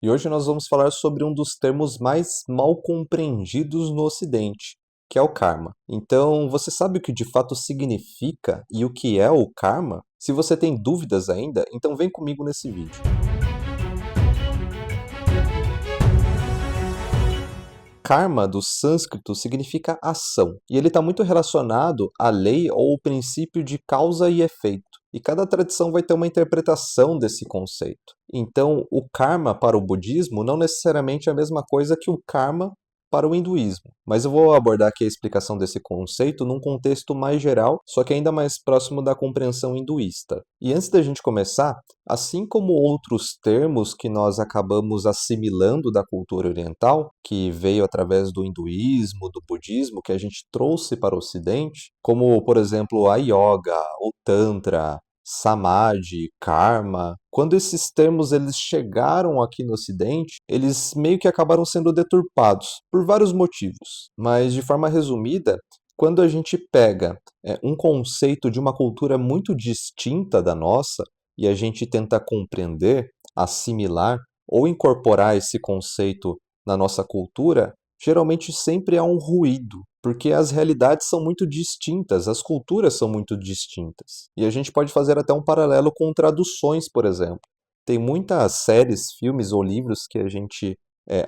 e hoje nós vamos falar sobre um dos termos mais mal compreendidos no Ocidente, que é o karma. Então, você sabe o que de fato significa e o que é o karma? Se você tem dúvidas ainda, então vem comigo nesse vídeo. Karma, do sânscrito, significa ação, e ele está muito relacionado à lei ou o princípio de causa e efeito. E cada tradição vai ter uma interpretação desse conceito. Então, o karma para o budismo não necessariamente é a mesma coisa que o karma para o hinduísmo. Mas eu vou abordar aqui a explicação desse conceito num contexto mais geral, só que ainda mais próximo da compreensão hinduísta. E antes da gente começar, assim como outros termos que nós acabamos assimilando da cultura oriental, que veio através do hinduísmo, do budismo, que a gente trouxe para o ocidente, como, por exemplo, a yoga, o tantra, samadhi, karma, quando esses termos eles chegaram aqui no ocidente, eles meio que acabaram sendo deturpados por vários motivos. Mas de forma resumida, quando a gente pega um conceito de uma cultura muito distinta da nossa, e a gente tenta compreender, assimilar ou incorporar esse conceito na nossa cultura, geralmente sempre há um ruído, porque as realidades são muito distintas, as culturas são muito distintas. E a gente pode fazer até um paralelo com traduções, por exemplo. Tem muitas séries, filmes ou livros que a gente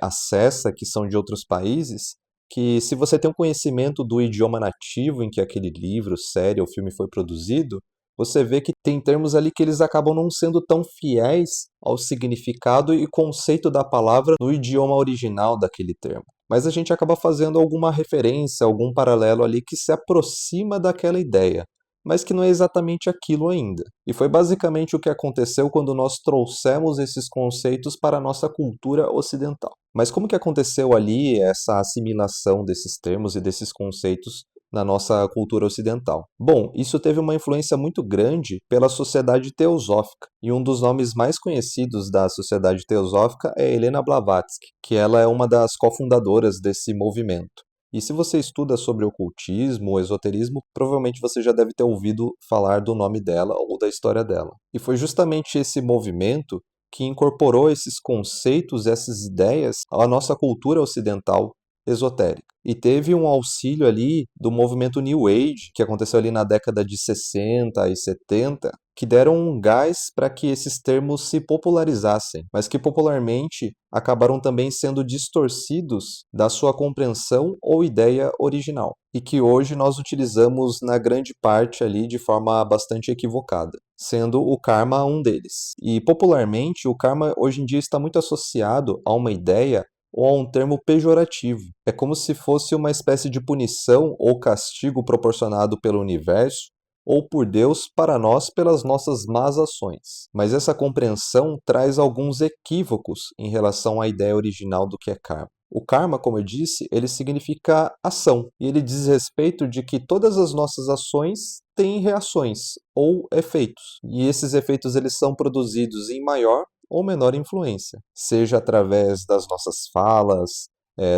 acessa que são de outros países, que se você tem um conhecimento do idioma nativo em que aquele livro, série ou filme foi produzido, você vê que tem termos ali que eles acabam não sendo tão fiéis ao significado e conceito da palavra no idioma original daquele termo. Mas a gente acaba fazendo alguma referência, algum paralelo ali que se aproxima daquela ideia, mas que não é exatamente aquilo ainda. E foi basicamente o que aconteceu quando nós trouxemos esses conceitos para a nossa cultura ocidental. Mas como que aconteceu ali essa assimilação desses termos e desses conceitos na nossa cultura ocidental? Bom, isso teve uma influência muito grande pela Sociedade Teosófica, e um dos nomes mais conhecidos da Sociedade Teosófica é Helena Blavatsky, que ela é uma das cofundadoras desse movimento. E se você estuda sobre ocultismo ou esoterismo, provavelmente você já deve ter ouvido falar do nome dela ou da história dela. E foi justamente esse movimento que incorporou esses conceitos, essas ideias à nossa cultura ocidental esotérica. E teve um auxílio ali do movimento New Age, que aconteceu ali na década de 60 e 70, que deram um gás para que esses termos se popularizassem, mas que popularmente acabaram também sendo distorcidos da sua compreensão ou ideia original, e que hoje nós utilizamos na grande parte ali de forma bastante equivocada, sendo o karma um deles. E popularmente o karma hoje em dia está muito associado a uma ideia ou a um termo pejorativo. É como se fosse uma espécie de punição ou castigo proporcionado pelo universo ou por Deus para nós pelas nossas más ações. Mas essa compreensão traz alguns equívocos em relação à ideia original do que é karma. O karma, como eu disse, ele significa ação, e ele diz respeito de que todas as nossas ações têm reações ou efeitos, e esses efeitos eles são produzidos em maior ou menor influência, seja através das nossas falas,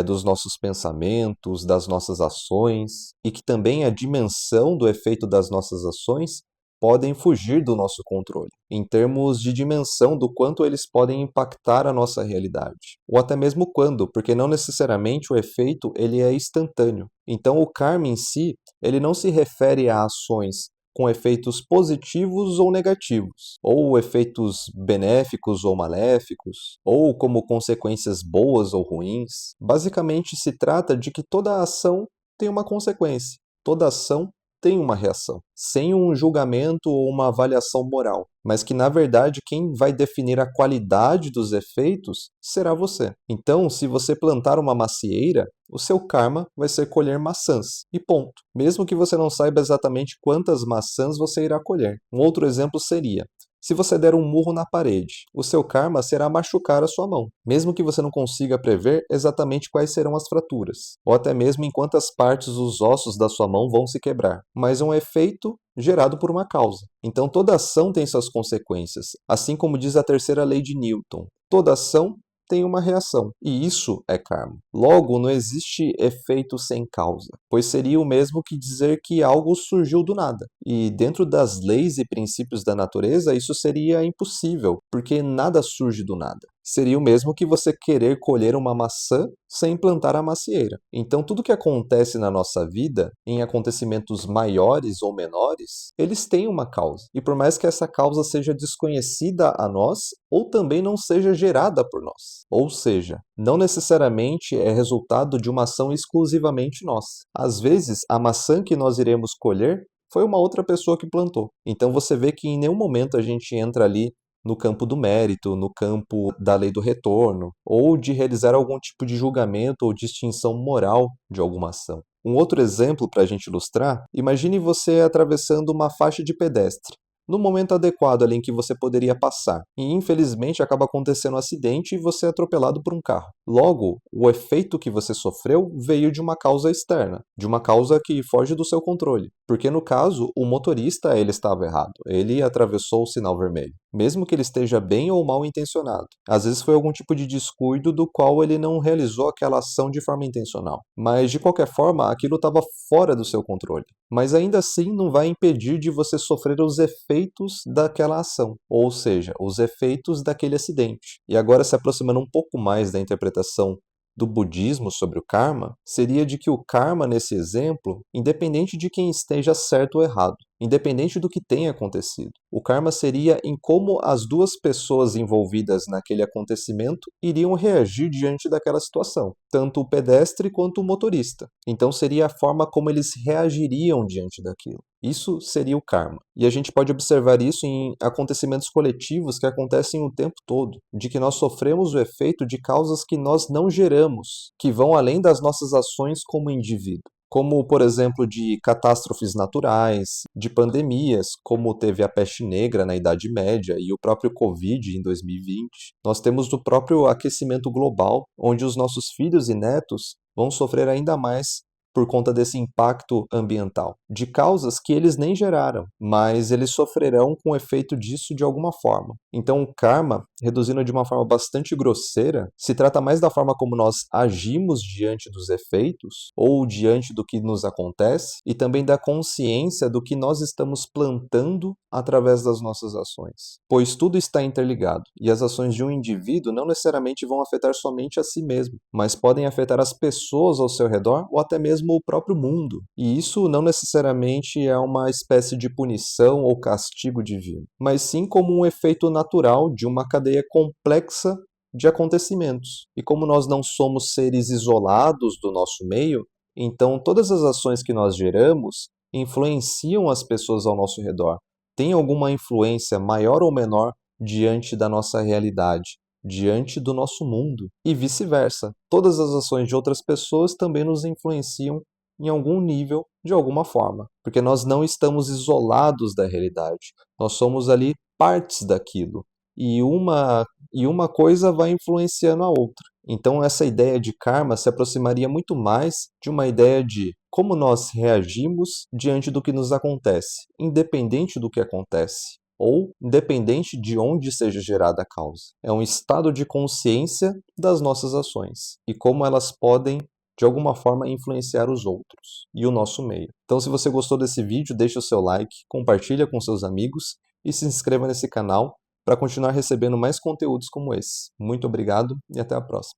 dos nossos pensamentos, das nossas ações, e que também a dimensão do efeito das nossas ações podem fugir do nosso controle, em termos de dimensão do quanto eles podem impactar a nossa realidade, ou até mesmo quando, porque não necessariamente o efeito ele é instantâneo. Então o karma em si, ele não se refere a ações com efeitos positivos ou negativos, ou efeitos benéficos ou maléficos, ou como consequências boas ou ruins. Basicamente, se trata de que toda ação tem uma consequência, toda ação tem uma reação, sem um julgamento ou uma avaliação moral, mas que na verdade quem vai definir a qualidade dos efeitos será você. Então, se você plantar uma macieira, o seu karma vai ser colher maçãs, e ponto. Mesmo que você não saiba exatamente quantas maçãs você irá colher. Um outro exemplo seria: se você der um murro na parede, o seu karma será machucar a sua mão, mesmo que você não consiga prever exatamente quais serão as fraturas, ou até mesmo em quantas partes os ossos da sua mão vão se quebrar, mas é um efeito gerado por uma causa. Então toda ação tem suas consequências, assim como diz a terceira lei de Newton. Toda ação tem uma reação, e isso é karma. Logo, não existe efeito sem causa, pois seria o mesmo que dizer que algo surgiu do nada. E dentro das leis e princípios da natureza, isso seria impossível, porque nada surge do nada. Seria o mesmo que você querer colher uma maçã sem plantar a macieira. Então, tudo que acontece na nossa vida, em acontecimentos maiores ou menores, eles têm uma causa. E por mais que essa causa seja desconhecida a nós, ou também não seja gerada por nós. Ou seja, não necessariamente é resultado de uma ação exclusivamente nossa. Às vezes, a maçã que nós iremos colher foi uma outra pessoa que plantou. Então você vê que em nenhum momento a gente entra ali no campo do mérito, no campo da lei do retorno, ou de realizar algum tipo de julgamento ou distinção moral de alguma ação. Um outro exemplo para a gente ilustrar, imagine você atravessando uma faixa de pedestre, no momento adequado ali em que você poderia passar, e infelizmente acaba acontecendo um acidente e você é atropelado por um carro. Logo, o efeito que você sofreu veio de uma causa externa, de uma causa que foge do seu controle, porque no caso, o motorista ele estava errado, ele atravessou o sinal vermelho, mesmo que ele esteja bem ou mal intencionado. Às vezes foi algum tipo de descuido do qual ele não realizou aquela ação de forma intencional, mas de qualquer forma, aquilo estava fora do seu controle. Mas ainda assim não vai impedir de você sofrer os efeitos daquela ação, ou seja, os efeitos daquele acidente. E agora, se aproximando um pouco mais da interpretação do budismo sobre o karma, seria de que o karma, nesse exemplo, independente de quem esteja certo ou errado, independente do que tenha acontecido, o karma seria em como as duas pessoas envolvidas naquele acontecimento iriam reagir diante daquela situação, tanto o pedestre quanto o motorista. Então seria a forma como eles reagiriam diante daquilo. Isso seria o karma. E a gente pode observar isso em acontecimentos coletivos que acontecem o tempo todo, de que nós sofremos o efeito de causas que nós não geramos, que vão além das nossas ações como indivíduo. Como, por exemplo, de catástrofes naturais, de pandemias, como teve a peste negra na Idade Média e o próprio Covid em 2020. Nós temos o próprio aquecimento global, onde os nossos filhos e netos vão sofrer ainda mais por conta desse impacto ambiental, de causas que eles nem geraram, mas eles sofrerão com o efeito disso de alguma forma. Então, o karma, reduzindo de uma forma bastante grosseira, se trata mais da forma como nós agimos diante dos efeitos ou diante do que nos acontece e também da consciência do que nós estamos plantando através das nossas ações. Pois tudo está interligado e as ações de um indivíduo não necessariamente vão afetar somente a si mesmo, mas podem afetar as pessoas ao seu redor ou até mesmo o próprio mundo. E isso não necessariamente é uma espécie de punição ou castigo divino, mas sim como um efeito natural de uma cadeia complexa de acontecimentos. E como nós não somos seres isolados do nosso meio, então todas as ações que nós geramos influenciam as pessoas ao nosso redor, têm alguma influência maior ou menor diante da nossa realidade, diante do nosso mundo, e vice-versa. Todas as ações de outras pessoas também nos influenciam em algum nível, de alguma forma, porque nós não estamos isolados da realidade, nós somos ali partes daquilo, e uma coisa vai influenciando a outra. Então, essa ideia de karma se aproximaria muito mais de uma ideia de como nós reagimos diante do que nos acontece, independente do que acontece, ou independente de onde seja gerada a causa. É um estado de consciência das nossas ações e como elas podem, de alguma forma, influenciar os outros e o nosso meio. Então, se você gostou desse vídeo, deixe o seu like, compartilha com seus amigos e se inscreva nesse canal para continuar recebendo mais conteúdos como esse. Muito obrigado e até a próxima.